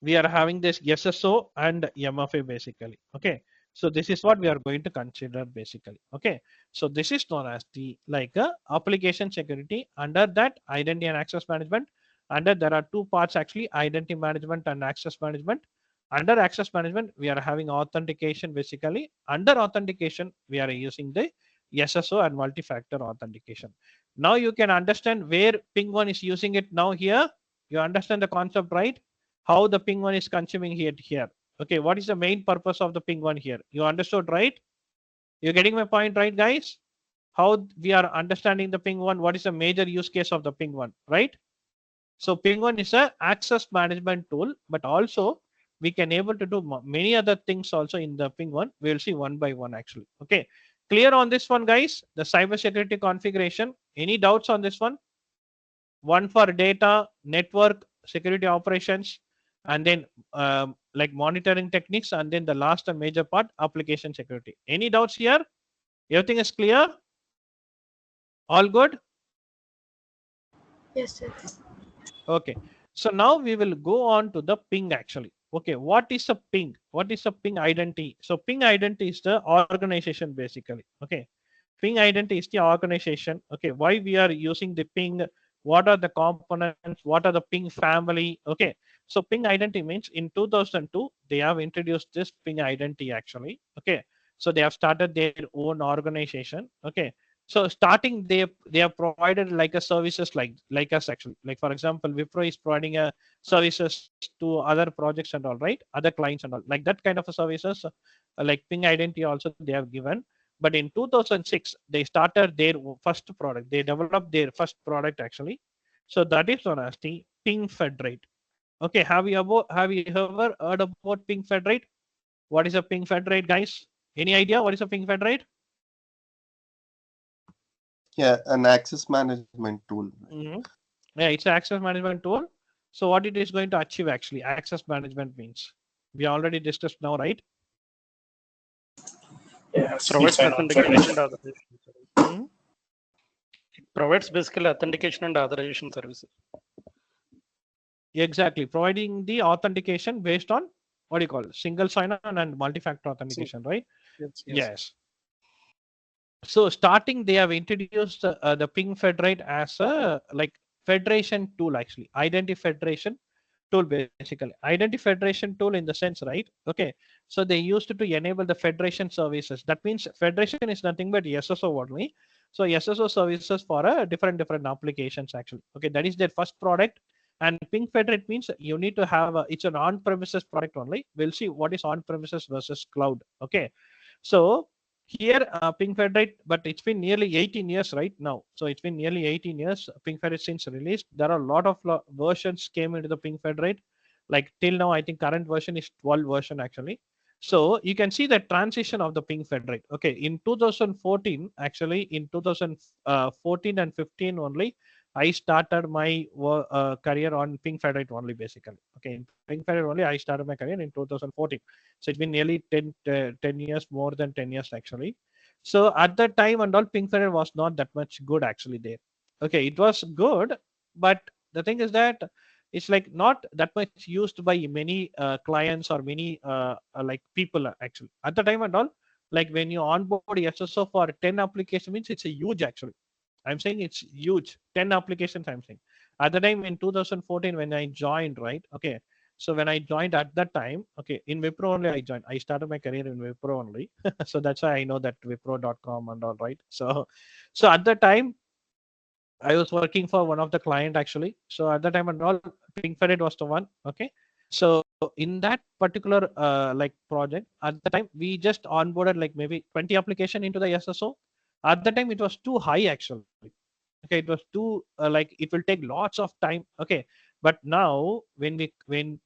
we are having this SSO and MFA basically. Okay. So this is what we are going to consider basically. Okay. So this is known as the like a application security. Under that, identity and access management. Under there are two parts actually, identity management and access management. Under access management, we are having authentication basically. Under authentication, we are using the SSO and multi-factor authentication. Now you can understand where PingOne is using it now here. You understand the concept, right? How the PingOne is consuming it here. Okay, what is the main purpose of the PingOne here? You understood, right? You're getting my point, right, guys? How we are understanding the PingOne, what is the major use case of the PingOne, right? So PingOne is a access management tool, but also we can able to do many other things also in the PingOne. We'll see one by one actually. Okay, clear on this one, guys? The cybersecurity configuration. Any doubts on this one? One for data, network, security operations, and then like monitoring techniques, and then the last and major part, application security. Any doubts here? Everything is clear? All good? Yes, sir. Okay. So now we will go on to the ping actually. Okay, what is a ping? What is a ping identity? So ping identity is the organization basically. Okay, ping identity is the organization. Okay, why we are using the ping? What are the components? What are the ping family? Okay, so ping identity means in 2002 they have introduced this ping identity actually. Okay, so they have started their own organization. Okay, so starting they have provided like a services like us actually. Like for example, Wipro is providing a services to other projects and all, right? Other clients and all, like that kind of a services, like ping identity also they have given. But in 2006 they started their first product. They developed their first product actually. So that is known as the Ping Federate. Okay, have you ever heard about Ping Federate? What is a Ping Federate, guys? Any idea what is a Ping Federate? Yeah, an access management tool. Mm-hmm. Yeah, it's an access management tool. So what it is going to achieve actually, access management means we already discussed now, right? Yes, provides authentication and authorization. Mm-hmm. It provides basically authentication and authorization services. Exactly, providing the authentication based on what do you call it? Single sign-on and multi-factor authentication, right? Yes. So starting, they have introduced the Ping Federate as a like federation tool actually, identity federation tool basically. Identity federation tool in the sense, right? Okay, so they used to enable the federation services. That means federation is nothing but SSO only. So SSO services for a different applications actually. Okay, that is their first product. And Ping Federate means you need to have it's an on-premises product only. We'll see what is on-premises versus cloud. Okay, so here Ping Federate, but it's been nearly 18 years right now. So it's been nearly 18 years Ping Federate since released. There are a lot of versions came into the Ping Federate. Like till now, I think current version is 12 version actually. So you can see the transition of the Ping Federate. Okay, in 2014, actually in 2014 and 15 only, I started my career on Ping Federate only basically. Okay, in Ping Federate only, I started my career in 2014. So it's been nearly 10 years, more than 10 years actually. So at that time and all, Ping Federate was not that much good actually there. Okay, it was good, but the thing is that it's like not that much used by many clients or many like people actually. At the time and all, like when you onboard SSO for 10 applications means it's a huge actually. I'm saying it's huge. 10 applications I'm saying. At the time in 2014 when I joined, right? Okay. So when I joined at that time, okay, in Wipro only I joined. I started my career in Wipro only. So that's why I know that Wipro.com and all, right? So at the time I was working for one of the client actually. So at the time and all, Pink Ferret was the one. Okay. So in that particular like project, at the time we just onboarded like maybe 20 application into the SSO. At the time it was too high actually. Okay, it was too like it will take lots of time. Okay, but now when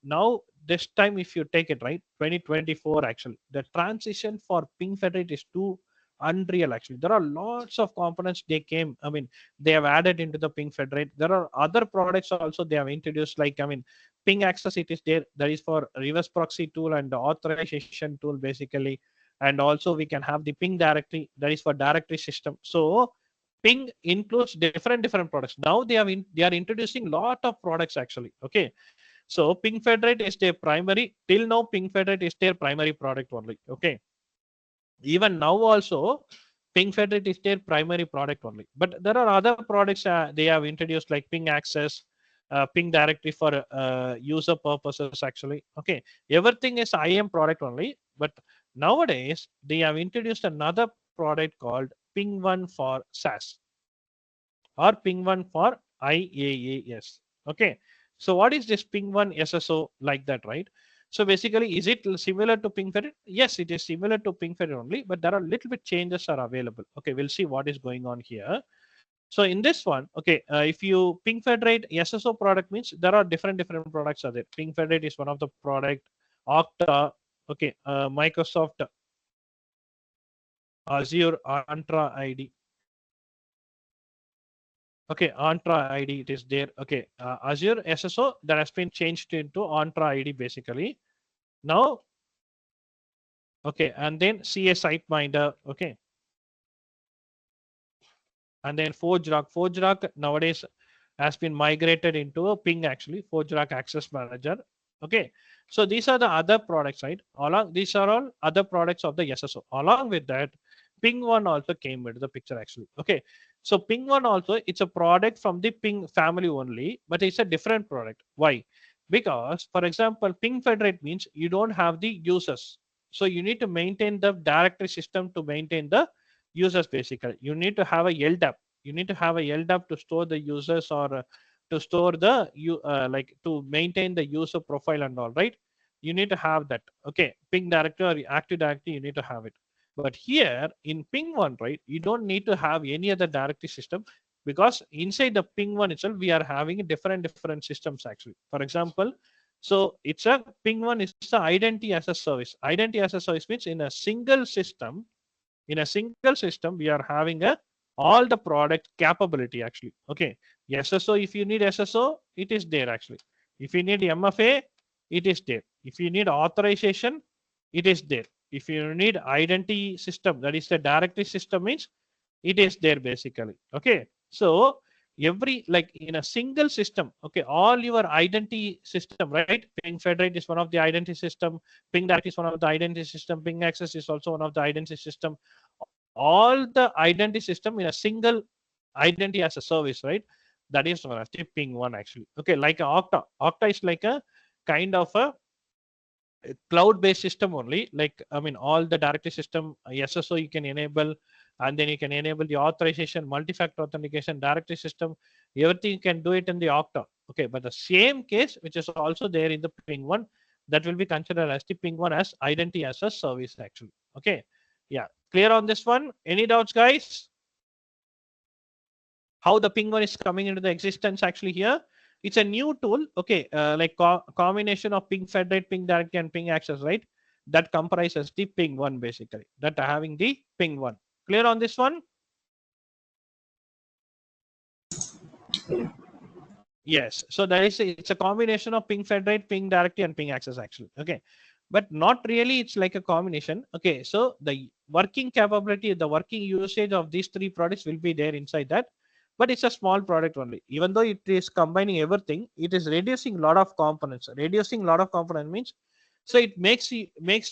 now this time if you take it right, 2024 actually, the transition for Ping Federate is too unreal actually. There are lots of components they came. I mean, they have added into the Ping Federate. There are other products also they have introduced. Like I mean, Ping Access it is there. That is for reverse proxy tool and the authorization tool basically. And also we can have the Ping directory. That is for directory system. So Ping includes different products. Now they are introducing lot of products actually. Okay, So Ping Federate is their primary, till now Ping Federate is their primary product only. Okay. Even now also, Ping Federate is their primary product only. But there are other products they have introduced like Ping Access, Ping Directory for user purposes actually. Okay. Everything is IAM product only. But nowadays, they have introduced another product called PingOne for SaaS or PingOne for IaaS. Okay. So what is this PingOne SSO like that, right? So basically, is it similar to Ping Federate? Yes, it is similar to Ping Federate only, but there are little bit changes are available. Okay, we'll see what is going on here. So in this one, okay, if you Ping Federate SSO product means there are different products are there. Ping Federate is one of the product. Okta, okay, Microsoft Azure Entra ID. Okay, Entra ID it is there. Okay, Azure SSO that has been changed into Entra ID basically. Now, okay, and then CA SiteMinder. Okay, and then ForgeRock. ForgeRock nowadays has been migrated into a Ping actually. ForgeRock Access Manager. Okay, so these are the other products, right? Along these are all other products of the SSO. Along with that, PingOne also came into the picture actually. Okay, so PingOne also it's a product from the Ping family only, but it's a different product. Why? Because for example, Ping Federate means you don't have the users, so you need to maintain the directory system to maintain the users basically. You need to have a LDAP. You need to have a LDAP to store the users or to store the you like to maintain the user profile and all, right? You need to have that. Okay, Ping directory or Active Directory, you need to have it. But here in PingOne, right, you don't need to have any other directory system because inside the PingOne itself, we are having different systems actually. For example, so it's a PingOne is the identity as a service. Identity as a service means in a single system, we are having a all the product capability actually. Okay, SSO, if you need SSO, it is there actually. If you need MFA, it is there. If you need authorization, it is there. If you need identity system, that is the directory system means it is there basically. Okay, so every like in a single system, okay, all your identity system, right? Ping Federate is one of the identity system, Ping Direct is one of the identity system, Ping Access is also one of the identity system. All the identity system in a single identity as a service, right? That is known as the PingOne actually. Okay, like a Okta. Okta is like a kind of a cloud-based system only. Like I mean, all the directory system SSO you can enable, and then you can enable the authorization, multi-factor authentication, directory system. Everything you can do it in the Okta. Okay, but the same case which is also there in the PingOne, that will be considered as the PingOne as identity as a service actually. Okay, yeah, clear on this one? Any doubts, guys? How the PingOne is coming into the existence actually here? It's a new tool, okay, like combination of Ping Federate, Ping Directory, and Ping Access, right? That comprises the PingOne basically. That having the PingOne. Clear on this one? Yes. So that is it's a combination of Ping Federate, Ping Directory, and Ping Access actually. Okay, but not really. It's like a combination. Okay, so the working capability, the working usage of these three products will be there inside that, but it's a small product only. Even though it is combining everything, it is reducing a lot of components. Reducing a lot of component means so it makes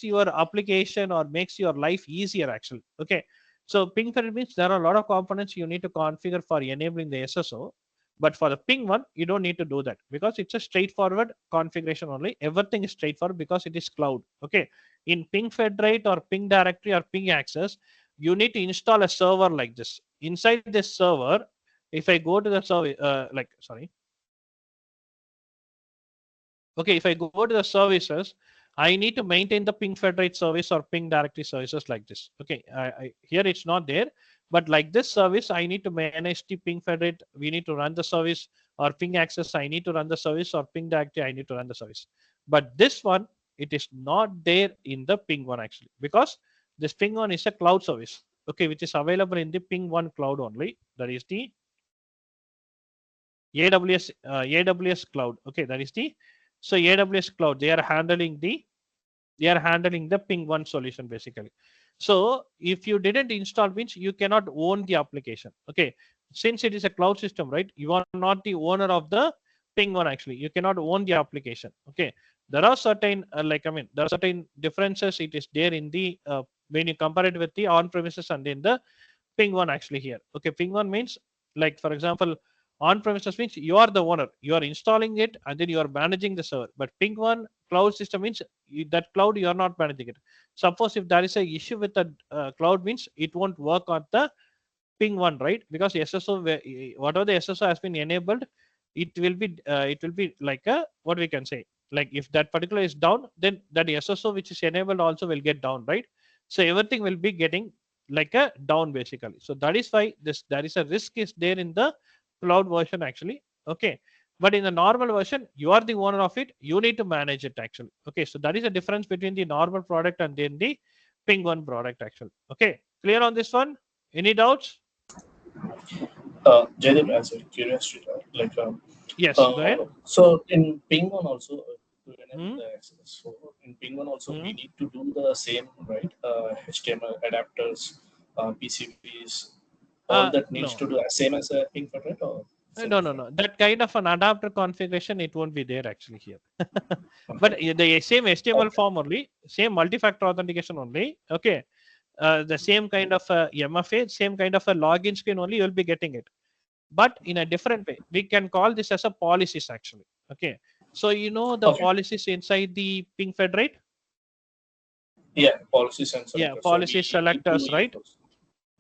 your application or makes your life easier actually. Okay, so Ping Federate means there are a lot of components you need to configure for enabling the SSO. But for the PingOne, you don't need to do that because it's a straightforward configuration only. Everything is straightforward because it is cloud. Okay. In Ping Federate or Ping Directory or Ping Access, you need to install a server like this. Inside this server, if I go to the server, okay, if I go to the services, I need to maintain the Ping Federate service or Ping Directory services like this. Okay, here it's not there, but like this service, I need to manage the Ping Federate. We need to run the service or Ping Access. I need to run the service or Ping Directory. I need to run the service. But this one, it is not there in the PingOne actually because this PingOne is a cloud service. Okay, which is available in the PingOne cloud only. That is the AWS cloud. Okay, that is the so AWS cloud. They are handling the PingOne solution basically. So if you didn't install means you cannot own the application. Okay, since it is a cloud system, right? You are not the owner of the PingOne actually. You cannot own the application. Okay. There are certain, there are certain differences. It is there in the, when you compare it with the on-premises and in the PingOne actually here. Okay. PingOne means, like, for example, on-premises means you are the owner. You are installing it and then you are managing the server. But PingOne cloud system means that cloud you are not managing it. Suppose if there is a issue with the cloud means it won't work on the PingOne, right? Because SSO, whatever the SSO has been enabled, it will be like a, what we can say, like if that particular is down, then that SSO which is enabled also will get down, right? So everything will be getting like a down basically. So that is why there is a risk is there in the cloud version actually. Okay. But in the normal version, you are the owner of it. You need to manage it actually. Okay. So that is the difference between the normal product and then the PingOne product actually. Okay. Clear on this one? Any doubts? Jaydev, as a curiosity, like, Yes, go ahead. so in PingOne also, to enable Hmm? the access, so in PingOne also we Hmm? need to do the same, right? HTML adapters, PCBs, all that needs No. to do same as a ping fed, right? Or it's a No, no, different? no. That kind of an adapter configuration, it won't be there actually here. But Okay. the same HTML Okay. form only, same multi-factor authentication only. Okay. The same kind of MFA, same kind of a login screen only, you'll be getting it. But in a different way. We can call this as a policies actually. Okay. So you know the Okay. policies inside the ping fed, right? Yeah, policies and Yeah, selectors. So policy we need to selectors, use right? those.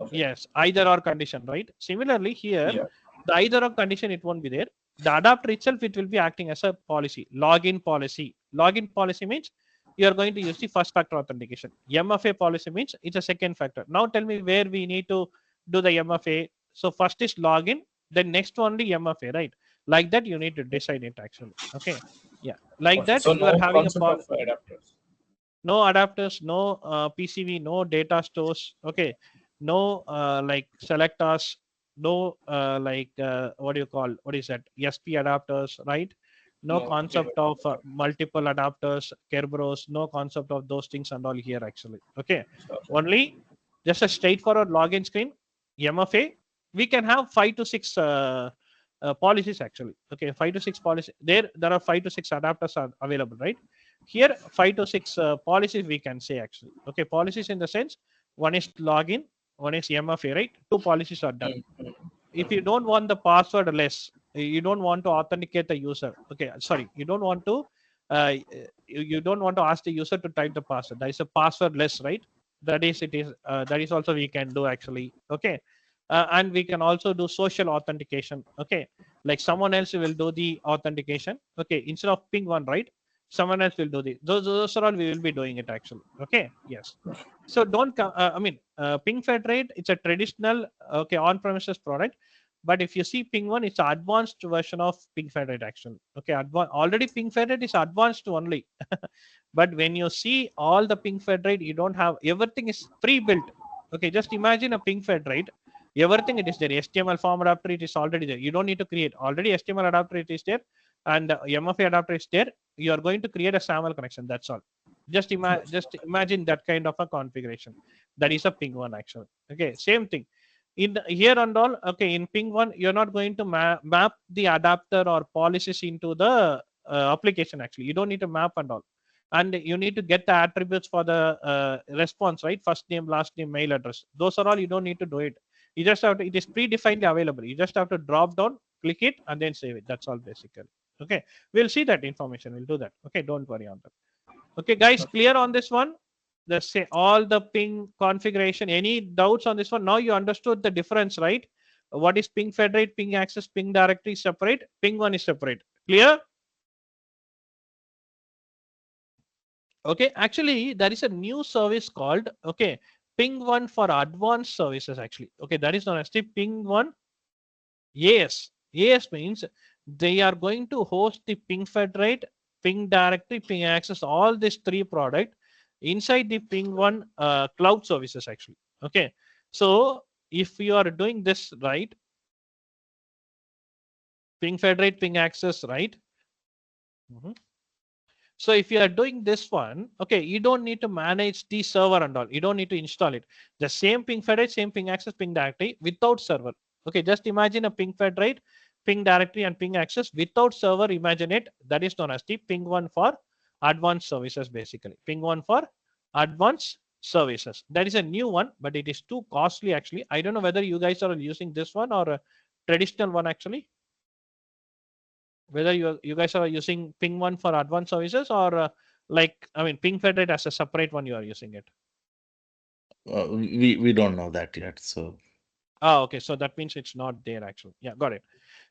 Okay. Yes, either or condition, right? Similarly, here, Yeah. the either or condition, it won't be there. The adapter itself, it will be acting as a policy, login policy. Login policy means you are going to use the first factor authentication. MFA policy means it's a second factor. Now tell me where we need to do the MFA. So first is login, then next only MFA, right? Like that, you need to decide it actually. Okay. Yeah. Like Okay. that, So you are no having a concept of adapters. no adapters, no PCV, no data stores. Okay, no like selectors, no what do you call, what is that? SP adapters, right? No No. Yeah. concept of multiple adapters, Kerberos, no concept of those things and all here actually. Okay, Okay. only just a straightforward login screen, MFA. We can have 5 to 6 policies actually. Okay, 5 to 6 policies. There are 5 to 6 adapters are available, right? Here 5 to 6 policies we can say actually. Okay, policies in the sense one is login, one is MFA, right? Two policies are done. Mm, mm, If you don't want the password less, you don't want to authenticate the user. Okay, sorry, you don't want to you don't want to ask the user to type the password. That is a password less, right? That is also we can do actually. Okay, and we can also do social authentication. Okay, like someone else will do the authentication. Okay, instead of PingOne, right? Someone else will do the those are all we will be doing it actually. Okay, yes. So don't ping federate, it's a traditional okay on-premises product, but if you see PingOne, it's an advanced version of ping federate actually. Okay, already ping federate is advanced only. But when you see all the ping federate, you don't have, everything is pre-built. Okay, just imagine a ping federate, everything it is there. HTML form adapter, it is already there. You don't need to create, already HTML adapter it is there, and MFA adapter is there. You are going to create a SAML connection, that's all. Just imagine that kind of a configuration. That is a PingOne actually. Okay, same thing in here and all. Okay, in PingOne, you're not going to map the adapter or policies into the application actually. You don't need to map and all, and you need to get the attributes for the response, right? First name, last name, mail address, those are all. You don't need to do it. You just have to, it is predefined available. You just have to drop down, click it, and then save it. That's all basically. Okay, we'll see that information, we'll do that. Okay, don't worry on that. Okay, guys, clear on this one? The say all the ping configuration. Any doubts on this one? Now you understood the difference, right? What is ping federate, ping access, ping directory separate, PingOne is separate. Clear? Okay, actually, there is a new service called PingOne for advanced services. Actually, okay, that is known as the PingOne AS. AS means they are going to host the ping federate, ping directory, ping access, all these three products inside the PingOne cloud services actually. Okay, so if you are doing this right, ping federate, ping access, right? Mhm. So if you are doing this one, okay, you don't need to manage the server and all. You don't need to install it. The same ping federate, same ping access, ping directory without server. Okay, just imagine a ping federate ping directory and ping access without server. Imagine it. That is known as the PingOne for advanced services, basically. PingOne for advanced services. That is a new one, but it is too costly actually. I don't know whether you guys are using this one or a traditional one actually. Whether you guys are using PingOne for advanced services or Ping Federate as a separate one you are using it. We don't know that yet. So Oh, okay. So that means it's not there actually. Yeah, got it.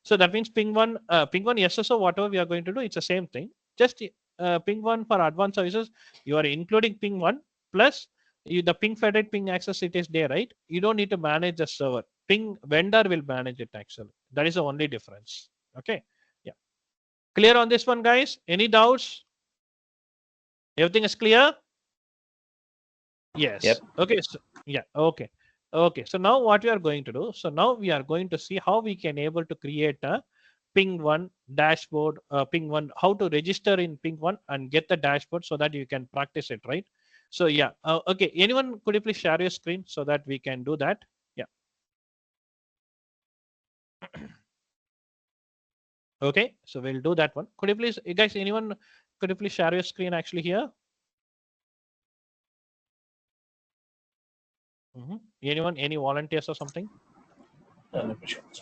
So that means PingOne SSO, whatever we are going to do, it's the same thing. Just PingOne for advanced services, you are including PingOne plus the Ping Federate ping access, it is there, right? You don't need to manage the server. Ping vendor will manage it actually. That is the only difference. Okay. Yeah. Clear on this one, guys? Any doubts? Everything is clear? Yes. Yep. Okay. So, yeah. Okay. Okay. So now what we are going to do? So now we are going to see how we can able to create a PingOne dashboard, PingOne, how to register in PingOne and get the dashboard so that you can practice it, right? So yeah. Okay. Anyone, could you please share your screen so that we can do that? Yeah. Okay. So we'll do that one. Could you please, guys, anyone, could you please share your screen actually here? Anyone, any volunteers or something? Let me show this.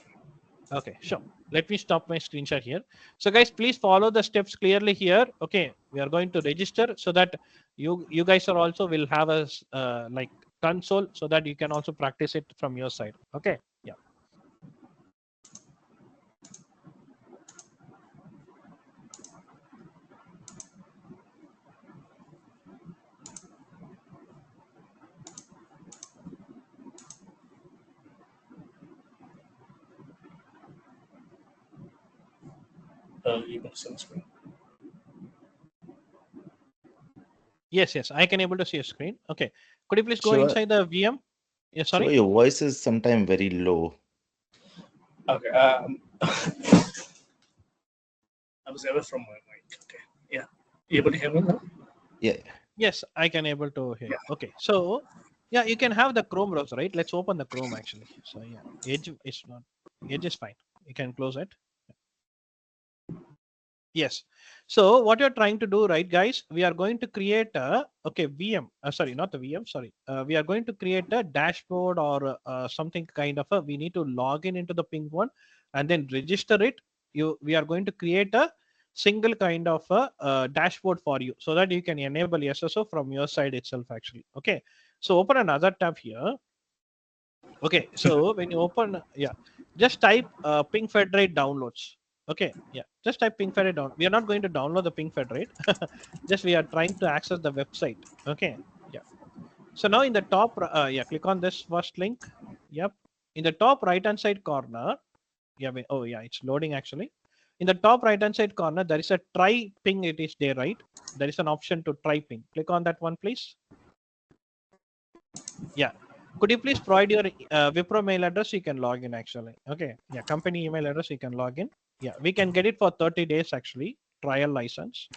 Okay, sure. Let me stop my screenshot here. So guys, please follow the steps clearly here. Okay, we are going to register so that you guys are also will have a like console so that you can also practice it from your side. Okay, yeah. You can see the screen. Yes, yes, I can able to see your screen. Okay, could you please go Shiva, inside the VM? Yeah, Shiva, sorry. your voice is sometimes very low. Okay. I was away from my mic. Okay. Yeah. You able to hear me now? Yeah. Yes, I can able to hear. Yeah. Okay, so yeah, you can have the Chrome browser, right? Let's open the Chrome actually. So yeah, Edge is not, Edge is fine. You can close it. Yes. So what you're trying to do, right, guys? We are going to create a VM. Sorry, not the VM. Sorry. We are going to create a dashboard or something kind of a. We need to log in into the PingOne and then register it. We are going to create a single kind of a dashboard for you so that you can enable SSO from your side itself. Actually, okay. So open another tab here. Okay. So when you open, yeah, just type Ping Federate downloads. Okay, yeah, just type Ping Federate down. We are not going to download the Ping Federate. Just we are trying to access the website. Okay, yeah. So now in the top, yeah, click on this first link. Yep. In the top right hand side corner, yeah. Oh yeah, it's loading actually. In the top right hand side corner, there is a try ping. It is there, right? There is an option to try ping. Click on that one, please. Yeah. Could you please provide your Wipro mail address? You can log in actually. Okay. Yeah. Company email address. You can log in. Yeah. We can get it for 30 days actually. Trial license.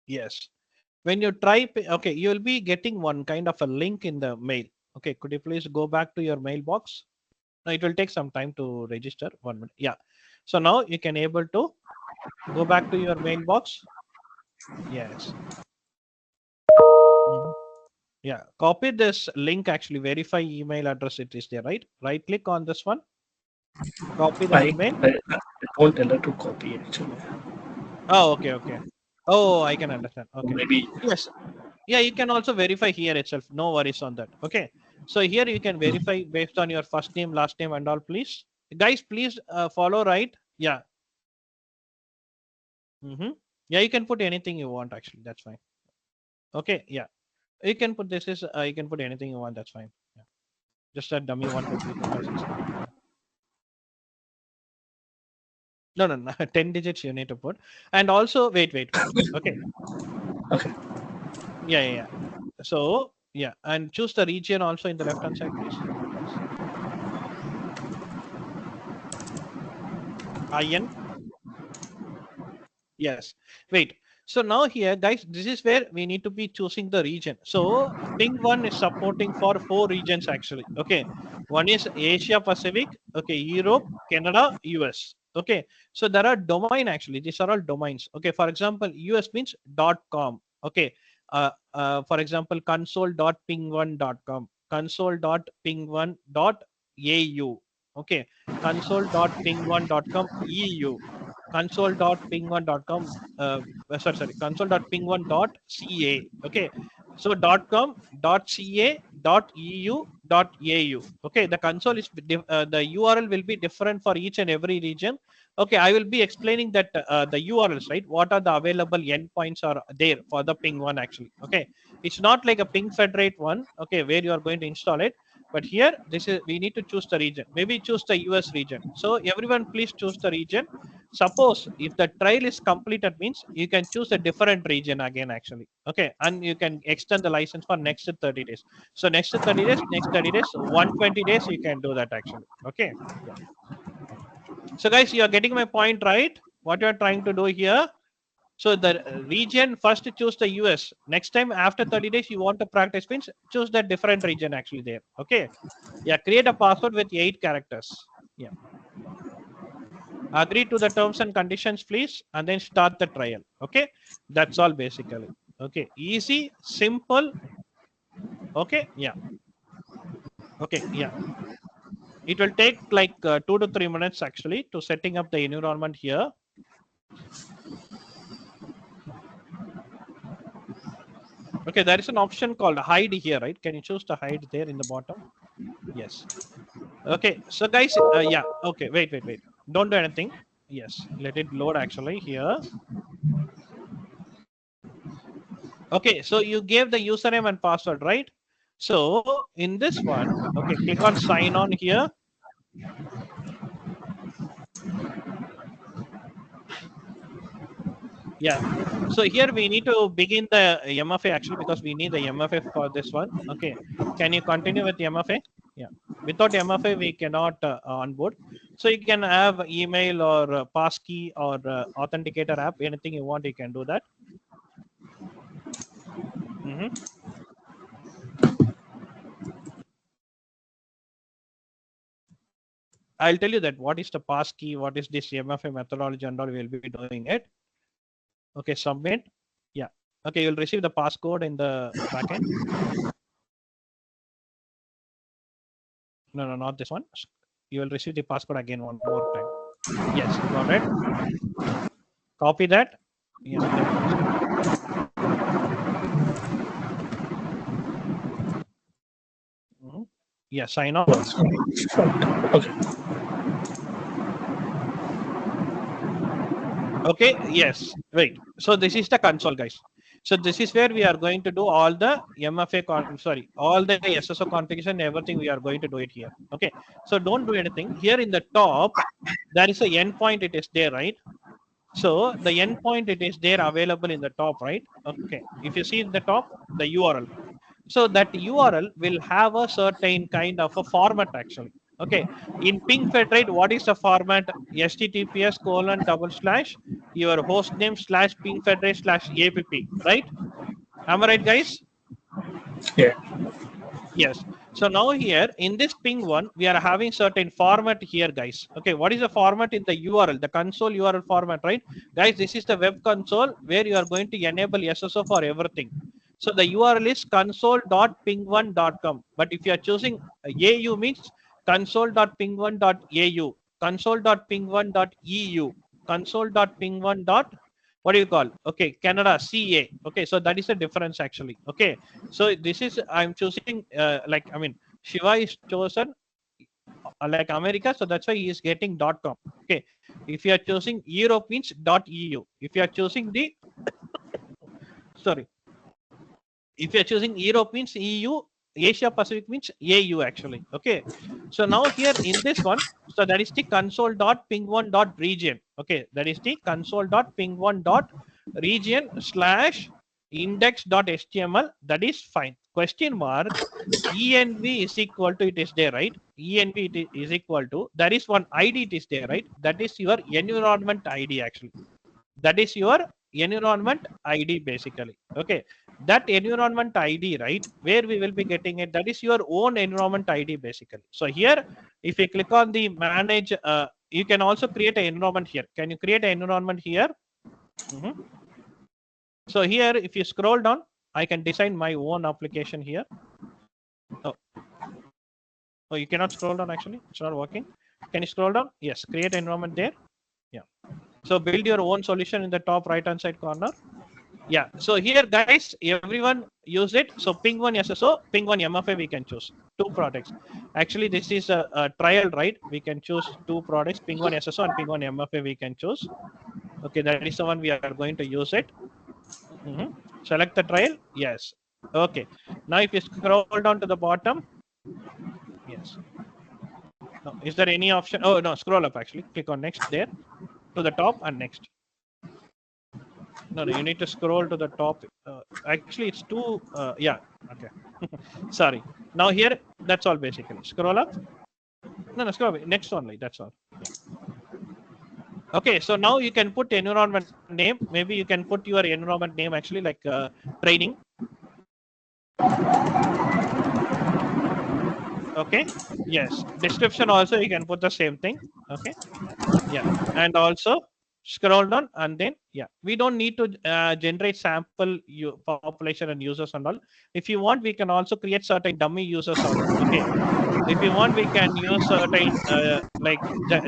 Yes. When you try, okay, you will be getting one kind of a link in the mail. Okay. Could you please go back to your mailbox? No, it will take some time to register. 1 minute. Yeah. So now you can able to go back to your mailbox. Yes. Yeah, copy this link actually, verify email address, it is there, right? Right click on this one, copy the email. I won't allow to copy actually. Oh, okay, okay. Oh, I can understand. Okay. Maybe. Yes. Yeah, you can also verify here itself. No worries on that. Okay. So here you can verify based on your first name, last name and all, please. Guys, please follow, right? Yeah. Yeah, you can put anything you want actually. That's fine. Okay. Yeah. You can put this is, you can put anything you want. That's fine. Yeah. Just a dummy 1, 2, 3, 4, 5, 6, 7. No, 10 digits you need to put. And also, wait. Okay. Okay. Yeah. So, yeah. And choose the region also in the left-hand side, please. IN. Yes. Wait. So now here, guys, this is where we need to be choosing the region. So PingOne is supporting for 4 regions actually. Okay, one is Asia Pacific. Okay, Europe, Canada, US. Okay, so there are domain actually. These are all domains. Okay, for example, US means .com. Okay, for example, console.pingone.com, console.pingone.au. Okay, console.pingone.com EU, console.pingone.com sorry, console.pingone.ca. Okay, so .com, .ca, .eu, .au. Okay, the console is the URL will be different for each and every region. Okay, I will be explaining that the URLs, right? What are the available endpoints are there for the PingOne actually. Okay, it's not like a Ping Federate one. Okay, where you are going to install it. But here, this is we need to choose the region. Maybe choose the US region. So everyone, please choose the region. Suppose if the trial is completed means you can choose a different region again actually. Okay, and you can extend the license for next 30 days. So next 30 days, next 30 days, 120 days you can do that actually. Okay, yeah. So guys, you are getting my point, right? What you are trying to do here. So the region, first choose the US. Next time after 30 days you want to practice means choose that different region actually there. Okay, yeah, create a password with 8 characters. Yeah, agree to the terms and conditions please, and then start the trial. Okay, that's all basically. Okay, easy, simple. Okay, yeah. Okay, yeah, it will take like 2 to 3 minutes actually to setting up the environment here. Okay, there is an option called hide here, right? Can you choose to hide there in the bottom? Yes. Okay, so guys, yeah, okay, wait, don't do anything. Yes, let it load actually here. Okay, so you gave the username and password, right? So in this one, okay, click on sign on here. Yeah, so here we need to begin the MFA actually because we need the MFA for this one. Okay, can you continue with MFA? Yeah, without MFA we cannot onboard. So you can have email or passkey or authenticator app, anything you want, you can do that. I'll tell you that what is the passkey, what is this MFA methodology and all, we'll be doing it. Okay, submit. Yeah. Okay, you'll receive the passcode in the backend. No, not this one. You will receive the passcode again one more time. Yes, got it. Copy that. Yes, yeah, sign on. Okay. Okay, yes. Wait. So this is the console, guys. So this is where we are going to do all the MFA all the SSO configuration, everything we are going to do it here. Okay. So don't do anything. Here in the top, there is a endpoint, it is there, right? So the endpoint, it is there available in the top, right? Okay. If you see in the top, the URL. So that URL will have a certain kind of a format actually. Okay. In Ping Federate, what is the format? https:// your host name / Ping Federate / app, right? Am I right, guys? Yeah. Yes. So now here in this PingOne, we are having certain format here, guys. Okay, what is the format in the URL, the console URL format, right? Guys, this is the web console where you are going to enable SSO for everything. So the URL is console.pingone.com. But if you are choosing AU means console.pingone.au, console.pingone.eu, console.pingone. What do you call? Okay, Canada CA. Okay, so that is a difference actually. Okay, so this is I'm choosing Shiva is chosen like America, so that's why he is getting .com. Okay, if you are choosing Europe means .eu. If you are choosing the sorry, if you are choosing Europe means EU, Asia Pacific means AU actually. Okay, so now here in this one, so that is the console.pingone.region. Okay, that is the console.pingone.region / index.html. That is fine. Question mark env is equal to, it is there, right? Env is equal to, there is one ID, it is there, right? That is your environment ID actually. That is your environment ID basically. Okay, that environment ID, right, where we will be getting it, that is your own environment ID basically. So here, if you click on the manage, you can also create an environment here. Can you create an environment here? Mhm. So here, if you scroll down, I can design my own application here. Oh, oh, you cannot scroll down actually. It's not working. Can you scroll down? Yes, create environment there. Yeah. So build your own solution in the top right hand side corner. Yeah. So here, guys, everyone use it. So PingOne SSO, PingOne MFA, we can choose two products. Actually, this is a trial, right? We can choose two products, PingOne SSO and PingOne MFA. We can choose. Okay, that is the one we are going to use it. Mhm. Select the trial. Yes. Okay. Now, if you scroll down to the bottom, yes. No, is there any option? Oh no, scroll up actually. Click on next there to the top and next. No, you need to scroll to the top. Actually, it's too. Yeah. Okay. Sorry. Now here, that's all basically. Scroll up. No, scroll up. Next only. That's all. Yeah. Okay. So now you can put environment name. Maybe you can put your environment name actually like training. Okay. Yes. Description also you can put the same thing. Okay. Yeah. And also scroll down and then yeah, we don't need to generate sample population and users and all. If you want, we can also create certain dummy users also. Okay. If you want, we can use certain like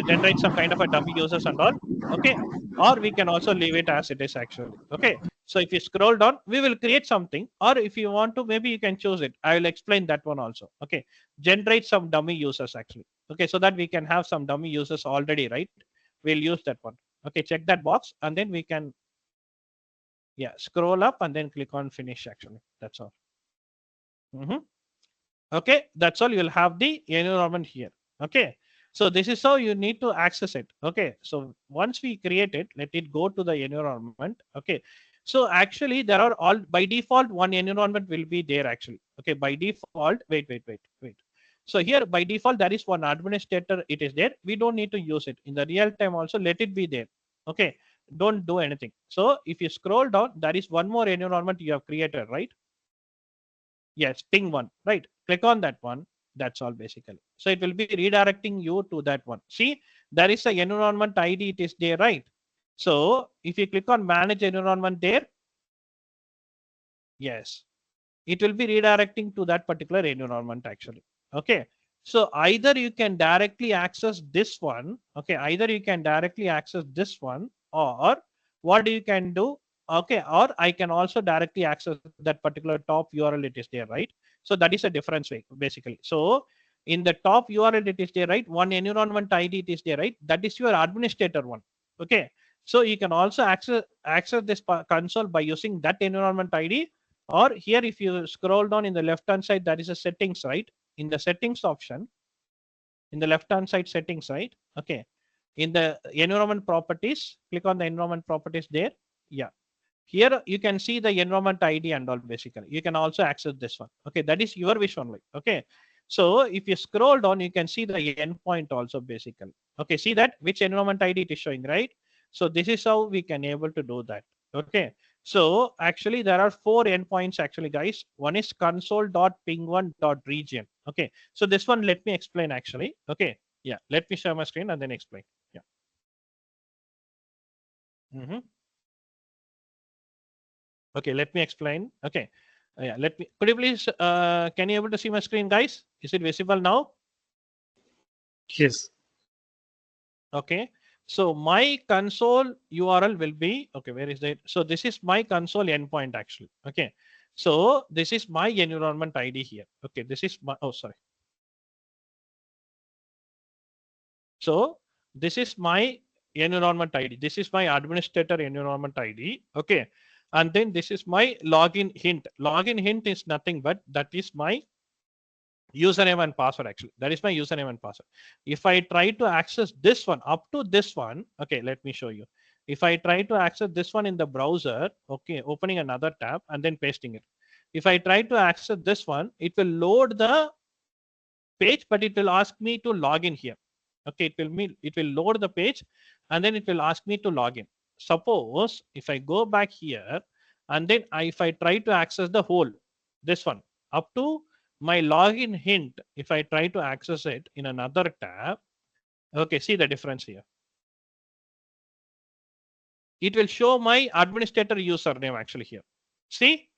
generate some kind of a dummy users and all. Okay. Or we can also leave it as it is actually. Okay. So if you scroll down, we will create something. Or if you want to, maybe you can choose it. I will explain that one also. Okay. Generate some dummy users actually. Okay. So that we can have some dummy users already, right? We'll use that one. Okay. Check that box and then we can, yeah, scroll up and then click on finish actually. That's all. Okay, that's all. You'll have the environment here. Okay, so this is how you need to access it. Okay, so once we create it, let it go to the environment. Okay, so actually there are all by default one environment will be there actually. Okay, by default, wait. So here by default there is one administrator. It is there. We don't need to use it in the real time. Also, let it be there. Okay, don't do anything. So if you scroll down, there is one more environment you have created, right? Yes, PingOne, right? Click on that one. That's all basically. So it will be redirecting you to that one. See, there is a environment ID. It is there, right? So if you click on manage environment there, yes, it will be redirecting to that particular environment actually. Okay. So either you can directly access this one. Okay. Either you can directly access this one, or what you can do. Okay. Or I can also directly access that particular top URL. It is there, right? So that is a difference way basically. So in the top URL it is there, right? One environment ID it is there, right? That is your administrator one. Okay. So you can also access this console by using that environment ID. Or here, if you scroll down in the left hand side, that is a settings, right? In the settings option, in the left hand side settings, right? Okay. In the environment properties, click on the environment properties there. Yeah. Here you can see the environment ID and all basically. You can also access this one. Okay. That is your wish only. Okay. So if you scroll down, you can see the endpoint also basically. Okay. See that which environment ID it is showing, right? So this is how we can able to do that. Okay. So actually there are 4 endpoints actually, guys. One is console.pingone.region. Okay. So this one, let me explain actually. Okay. Yeah. Let me share my screen and then explain. Yeah. Okay. Let me explain. Okay. Yeah. Could you please, can you able to see my screen, guys? Is it visible now? Yes. Okay. So my console URL will be, okay, where is that? So this is my console endpoint actually. Okay. So this is my environment ID here. Okay. This is my, oh, sorry. So this is my environment ID. This is my administrator environment ID. Okay. And then this is my login hint. Login hint is nothing but that is my username and password actually. That is my username and password. If I try to access this one up to this one, okay, let me show you. If I try to access this one in the browser, okay, opening another tab and then pasting it. If I try to access this one, it will load the page, but it will ask me to log in here. Okay, it will load the page and then it will ask me to log in. suppose if I go back here and then if I try to access the whole, this one, up to my login hint, if I try to access it in another tab, okay, see the difference here. It will show my administrator username actually here. See,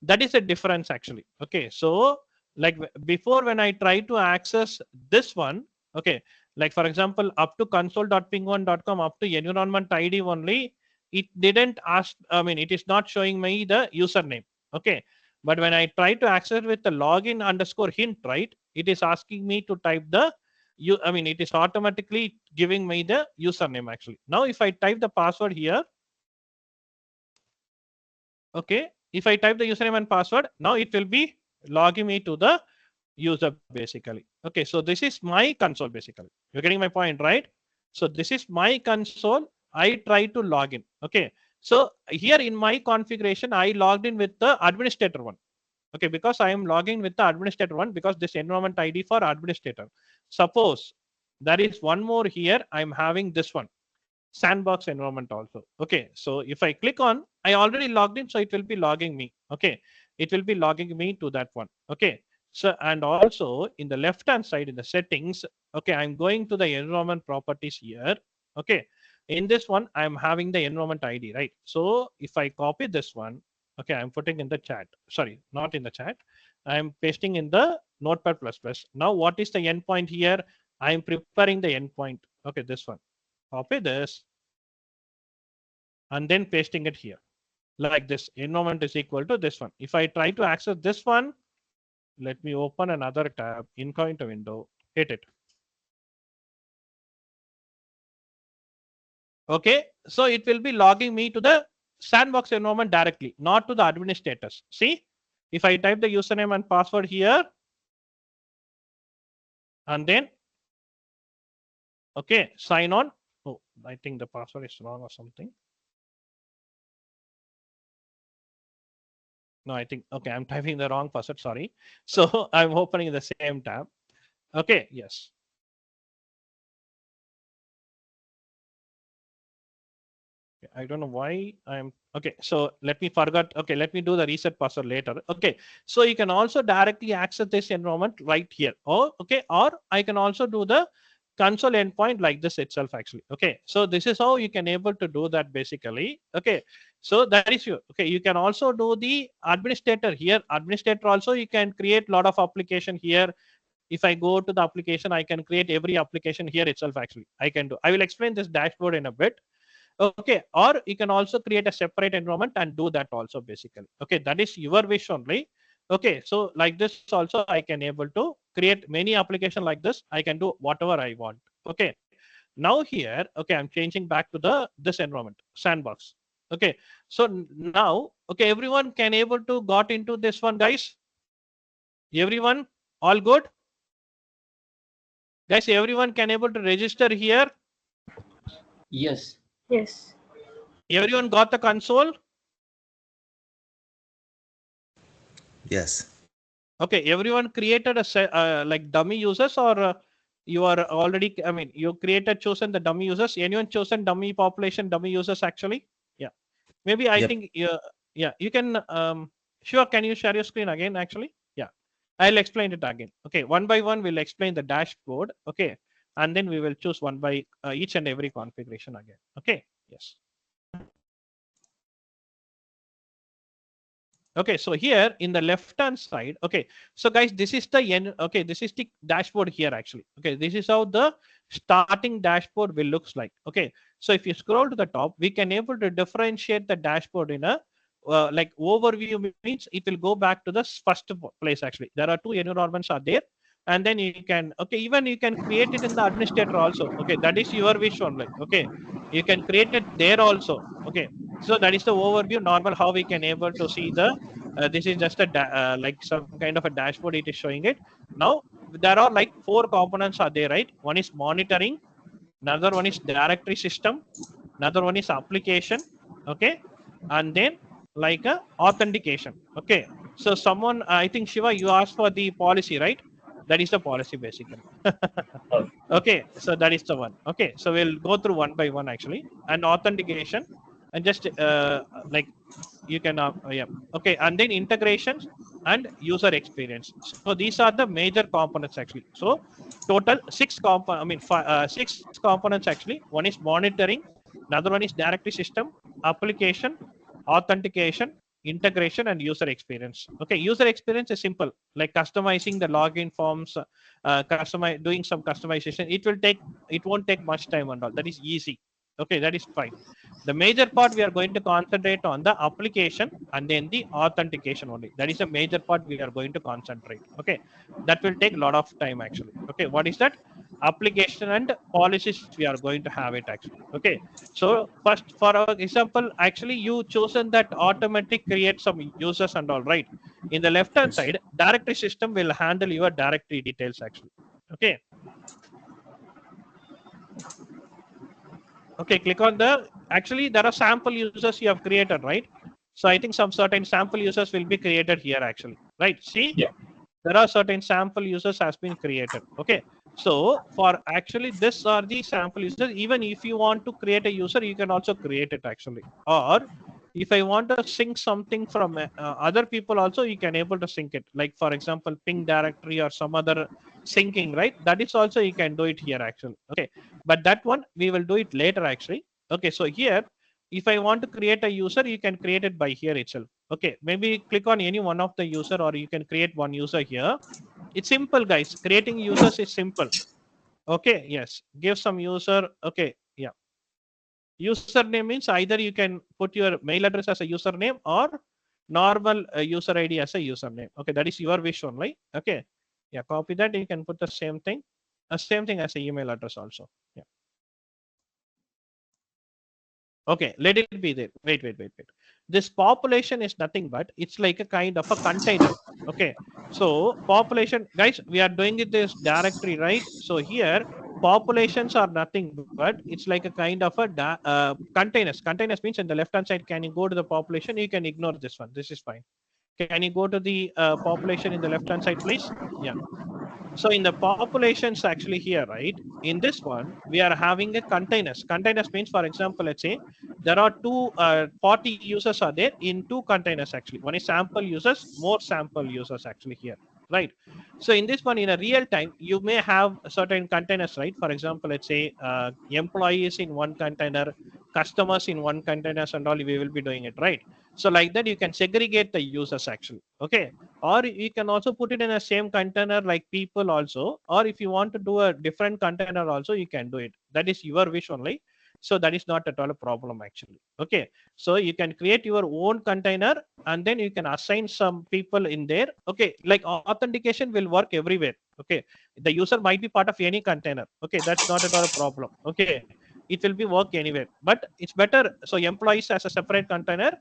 that is a difference actually. Okay, so like before when I try to access this one, okay, like for example, up to console.pingone.com, up to environment ID only, it didn't ask, I mean, it is not showing me the username. Okay, but when I try to access with the login underscore hint, right, it is asking me to type the I mean, it is automatically giving me the username actually. Now, if I type the password here, okay, if I type the username and password, now it will be logging me to the user basically. Okay, so this is my console basically. You're getting my point, right? So this is my console. I try to log in. Okay, so here in my configuration, I logged in with the administrator one. Okay, because I am logging with the administrator one because this environment ID for administrator. Suppose there is one more here. I'm having this one, sandbox environment also. Okay, so if I click on, I already logged in, so it will be logging me. Okay, it will be logging me to that one. Okay, so and also in the left hand side in the settings, okay, I'm going to the environment properties here. Okay, in this one I'm having the environment ID, right? So if I copy this one, okay, I'm putting in the chat, sorry, not in the chat, I'm pasting in the notepad plus plus. Now what is the endpoint here? I'm preparing the endpoint. Okay, this one, copy this and then pasting it here like this. Environment is equal to this one. If I try to access this one, let me open another tab, incognito window, hit it. Okay, so it will be logging me to the sandbox environment directly, not to the administrators. See, if I type the username and password here and then okay, sign on. Oh, I think the password is wrong or something. No, I think, okay, I'm typing the wrong password, sorry. So I'm opening the same tab. Okay, yes. I don't know why I'm okay. So let me forget. Okay, let me do the reset password later. Okay, so you can also directly access this environment right here. Or okay, or I can also do the console endpoint like this itself actually. Okay, so this is how you can able to do that basically. Okay, so that is you. Okay, you can also do the administrator here. Administrator also you can create a lot of application here. If I go to the application, I can create every application here itself actually. I can do. I will explain this dashboard in a bit. Okay, or you can also create a separate environment and do that also basically. Okay, that is your wish only. Okay, so like this also I can able to create many application like this. I can do whatever I want. Okay, now here, okay, I'm changing back to the this environment, sandbox. Okay, so now, okay, everyone can able to got into this one, guys. Everyone, all good? Guys, everyone can able to register here. Yes. Yes. Everyone got the console? Yes. Okay, everyone created a like dummy users or you are already, I mean, you created, chosen the dummy users. Anyone chosen dummy population, dummy users actually? Yeah, maybe I Yep. think, yeah, you can, sure, can you share your screen again actually? Yeah, I'll explain it again. Okay, one by one, we'll explain the dashboard. Okay, and then we will choose one by each and every configuration again. Okay, yes. Okay, so here in the left hand side, okay, so guys, this is the okay, this is the dashboard here actually. Okay, this is how the starting dashboard will looks like. Okay, so if you scroll to the top, we can able to differentiate the dashboard in a like overview, means it will go back to the first place actually. There are two environments are there, and then you can, okay, even you can create it in the administrator also. Okay, that is your wish only. Okay, you can create it there also. Okay, so that is the overview normal how we can able to see the this is just a like some kind of a dashboard it is showing it. Now there are like four components are there, right? One is monitoring, another one is directory system, another one is application. Okay, and then like a authentication. Okay, so someone, I think Shiva, you asked for the policy, right? That is the policy basically. Okay, so that is the one. Okay, so we'll go through one by one actually. And authentication, and just like you can yeah, okay, and then integrations and user experience. So these are the major components actually. So total six components actually. One is monitoring, another one is directory system, application, authentication, integration, and user experience. Okay, user experience is simple, like customizing the login forms, doing some customization. It won't take much time and all. That is easy. Okay, that is fine. The major part we are going to concentrate on the application and then the authentication only. That is a major part we are going to concentrate. Okay, that will take a lot of time actually. Okay, what is that? Application and policies we are going to have it actually. Okay, so first for our example, actually you chosen that automatic create some users and all, right? In the left hand side, directory system will handle your directory details actually. Okay. Okay, click on actually there are sample users you have created, right? So I think some certain sample users will be created here actually, right? See, Yeah. there are certain sample users has been created. Okay, so for actually this are the sample users. Even if you want to create a user, you can also create it actually. Or if I want to sync something from other people also, you can able to sync it. Like for example, ping directory or some other syncing, right? That is also you can do it here actually. Okay, but that one we will do it later actually. Okay, so here, if I want to create a user, you can create it by here itself. Okay, maybe click on any one of the user, or you can create one user here. It's simple, guys. Creating users is simple. Okay, yes, give some user. Okay, yeah, username means either you can put your mail address as a username or normal user ID as a username. Okay, that is your wish only. Okay, yeah, copy that. You can put the same thing as a email address also. Yeah. Okay, let it be there. Wait. This population is nothing but it's like a kind of a container. Okay, so population, guys, we are doing it this directory, right? So here populations are nothing but it's like a kind of a containers. Containers means in the left hand side, can you go to the population? You can ignore this one. This is fine. Can you go to the population in the left hand side, please? Yeah. So in the populations actually here, right? In this one, we are having a containers. Containers means, for example, let's say there are 40 users are there in two containers actually. One is sample users, more sample users actually here, right? So in this one, in a real time, you may have certain containers, right? For example, let's say employees in one container, customers in one containers, and all. We will be doing it, right? So like that, you can segregate the users actually. Okay, or you can also put it in a same container like people also, or if you want to do a different container also, you can do it. That is your wish only. So that is not at all a problem actually. Okay, so you can create your own container and then you can assign some people in there. Okay, like authentication will work everywhere. Okay, the user might be part of any container. Okay, that's not at all a problem. Okay, it will be work anywhere, but it's better. So employees as a separate container,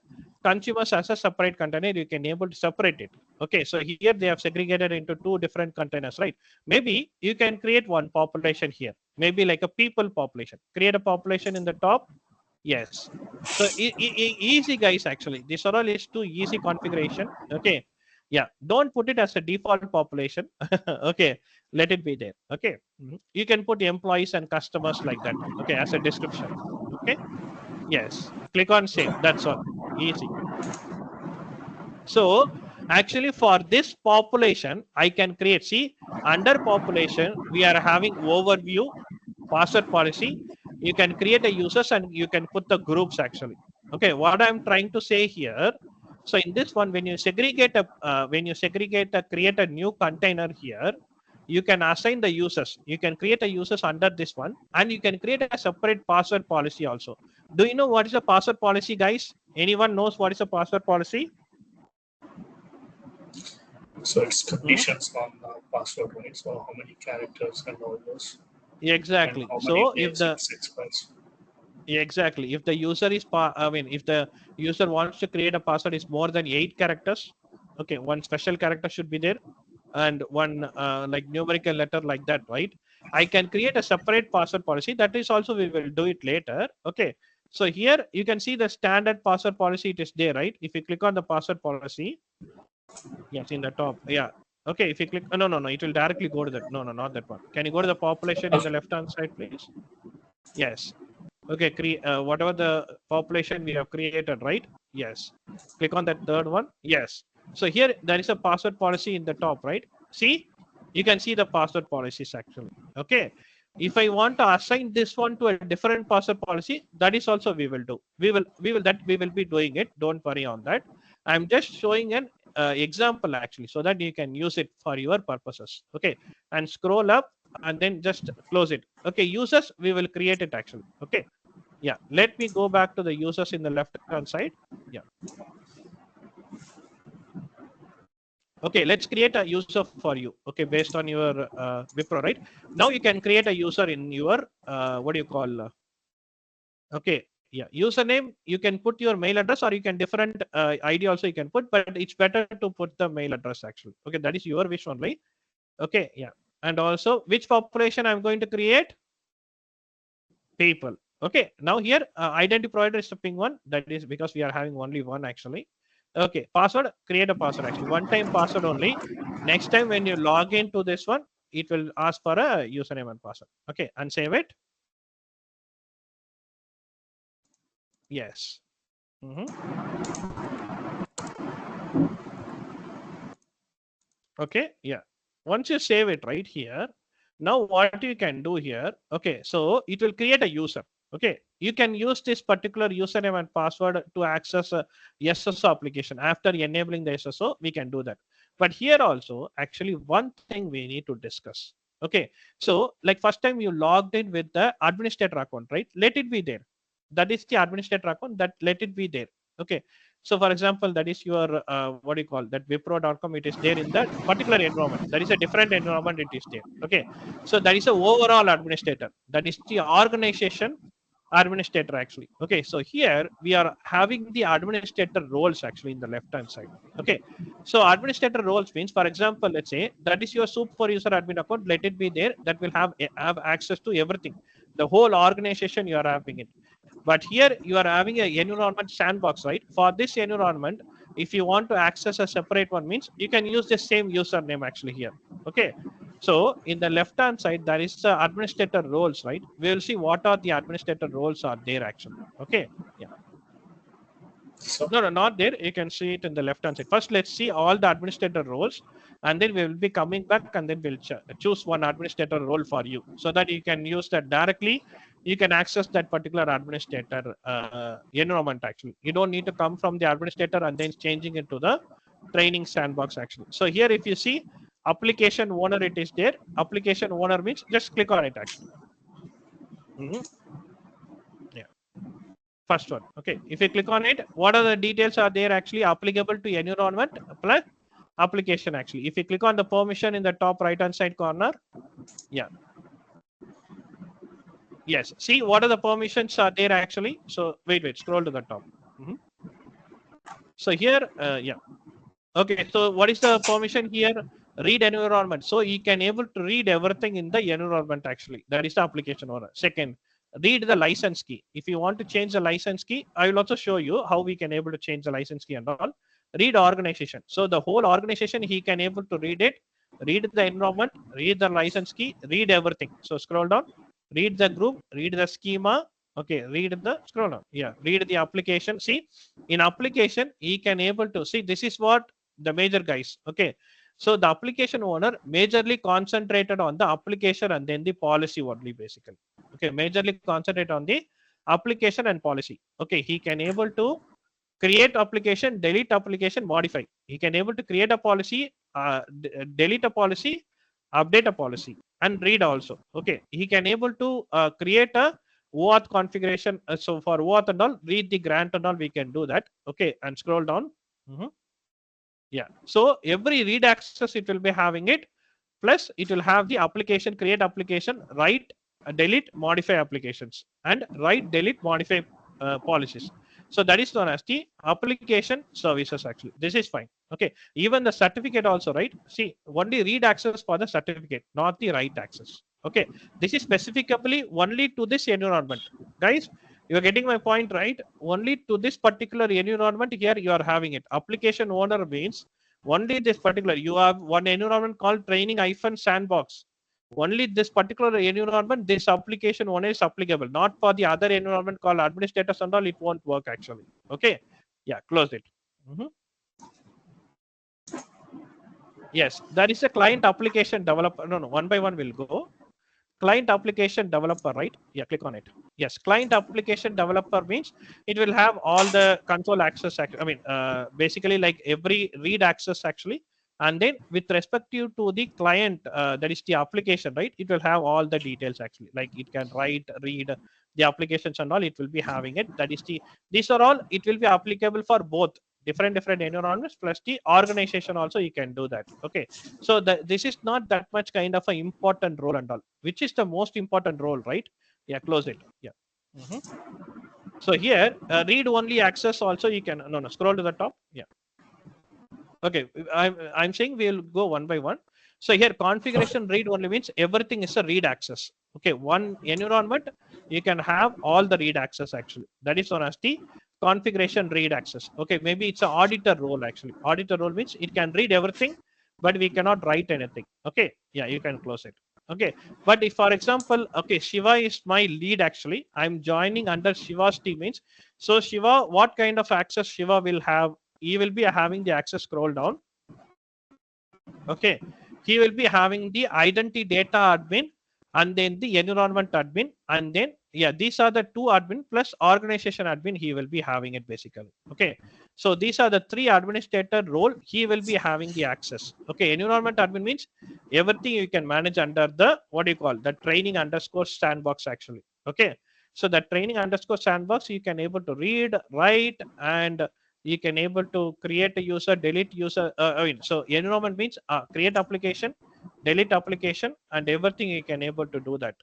consumers as a separate container, you can able to separate it. Okay, so here they have segregated into two different containers, right? Maybe you can create one population here, maybe like a people population. Create a population in the top. Yes, so easy, guys. Actually, this all is too easy configuration. Okay, yeah, don't put it as a default population. Okay, let it be there. Okay, you can put employees and customers like that. Okay, as a description. Okay, yes, click on save. That's all. Easy. So actually for this population, I can create, see, under population, we are having overview, password policy. You can create a users and you can put the groups actually. Okay, what I'm trying to say here. So in this one, when you segregate create a new container here, you can assign the users. You can create a users under this one, and you can create a separate password policy also. Do you know what is a password policy, guys? Anyone knows what is a password policy? So it's conditions on password, right? So how many characters and all those, and Exactly. how many So days it expires. if the user is if the user wants to create a password is more than 8 characters, okay, one special character should be there, and one like numerical letter like that, right? I can create a separate password policy. That is also we will do it later. Okay. So here you can see the standard password policy. It is there, right? If you click on the password policy, yes, in the top. Yeah. Okay. If you click, no, it will directly go to that. No, not that one. Can you go to the population in the left hand side, please? Yes. Okay, whatever the population we have created, right? Yes. Click on that third one. Yes. So here there is a password policy in the top, right? See, you can see the password policies actually. Okay. If I want to assign this one to a different password policy, that is also we will do. We will be doing it. Don't worry on that. I'm just showing an example actually, so that you can use it for your purposes. Okay. And scroll up and then just close it. Okay. Users, we will create it actually. Okay. Yeah, let me go back to the users in the left hand side. Yeah. Okay, let's create a user for you. Okay, based on your Wipro, right? Now you can create a user in your what do you call? Okay, yeah, username. You can put your mail address, or you can different ID also you can put, but it's better to put the mail address actually. Okay, that is your wish only. Okay, yeah, and also which population I'm going to create? People. Okay, now here identity provider is the PingOne. That is because we are having only one actually. Okay, password, create a password actually. One time password only. Next time when you log into this one, it will ask for a username and password. Okay, and save it. Yes. Okay, yeah. Once you save it right here, now what you can do here, okay, so it will create a user. Okay, you can use this particular username and password to access a SSO application. After enabling the SSO, we can do that. But here also, actually, one thing we need to discuss. Okay, so like first time you logged in with the administrator account, right? Let it be there. That is the administrator account. That let it be there. Okay, so for example, that is your what do you call that Wipro.com. It is there in that particular environment. That is a different environment. It is there. Okay, so that is a overall administrator. That is the organization administrator actually. Okay, so here we are having the administrator roles actually in the left hand side. Okay, so administrator roles means, for example, let's say that is your super user admin account. Let it be there. That will have access to everything. The whole organization you are having it. But here you are having a environment sandbox, right? For this environment, if you want to access a separate one, means you can use the same username actually here. Okay, so in the left hand side, there is the administrator roles, right? We will see what are the administrator roles are there actually. Okay, yeah. So, No, not there. You can see it in the left hand side. First, let's see all the administrator roles, and then we will be coming back, and then we'll choose one administrator role for you, so that you can use that directly. You can access that particular administrator environment. Actually, you don't need to come from the administrator and then changing it to the training sandbox. Actually, so here if you see application owner, it is there. Application owner means just click on it. Actually, yeah. First one. Okay, if you click on it, what are the details are there actually applicable to environment plus application actually. If you click on the permission in the top right hand side corner, yeah, yes, see what are the permissions are there actually. So wait, scroll to the top. So here, yeah, okay, so what is the permission here? Read environment. So you can able to read everything in the environment actually. That is the application owner. Second, read the license key. If you want to change the license key, I will also show you how we can able to change the license key and all. Read organization. So the whole organization, he can able to read it, read the environment, read the license key, read everything. So scroll down, read the group, read the schema. Okay, read the scroll down. Yeah, read the application. See, in application, he can able to see this is what the major guys. Okay, so the application owner majorly concentrated on the application and then the policy only basically. Okay, majorly concentrate on the application and policy. Okay, he can able to create application, delete application, modify. He can able to create a policy, delete a policy, update a policy, and read also. Okay, he can able to create a OAuth configuration. So for OAuth and all, read the grant and all, we can do that. Okay, and scroll down. Yeah, so every read access it will be having it, plus it will have the application, create application, write, delete, modify applications, and write, delete, modify policies. So that is known as the application services actually. This is fine. Okay, even the certificate also, right? See, only read access for the certificate, not the write access. Okay, this is specifically only to this environment. Guys, you are getting my point, right? Only to this particular environment here you are having it. Application owner means only this particular, you have one environment called training-sandbox. only this particular environment, this application one is applicable, not for the other environment called administrators and all. It won't work actually. Okay. Yeah, close it. Mhm. Yes, there is a client application developer. No, one by one we'll go. Client application developer, right? Yeah, click on it. Yes, client application developer means it will have all the control access. I mean, basically like every read access actually. And then with respect to the client, that is the application, right? It will have all the details actually. Like it can write, read the applications and all. It will be having it. That is these are all. It will be applicable for both different environments plus the organization also. You can do that. Okay. So this is not that much kind of an important role and all, which is the most important role, right? Yeah, close it. Yeah. So here, read only access also you can, no, scroll to the top. Yeah. Okay, I'm saying we'll go one by one. So here configuration read only means everything is a read access. Okay, one environment, you can have all the read access actually. That is known as the configuration read access. Okay, maybe it's an auditor role actually. Auditor role means it can read everything, but we cannot write anything. Okay, yeah, you can close it. Okay, but if for example, okay, Shiva is my lead actually. I'm joining under Shiva's team means. So Shiva, what kind of access Shiva will have? He will be having the access scroll down. Okay, he will be having the identity data admin and then the environment admin, and then yeah, these are the two admin plus organization admin. He will be having it basically. Okay, so these are the three administrator role. He will be having the access. Okay, environment admin means everything you can manage under the what do you call the training underscore sandbox actually. Okay, so the training underscore sandbox you can able to read, write, and you can able to create a user, delete user. I mean, so environment means create application, delete application, and everything you can able to do that.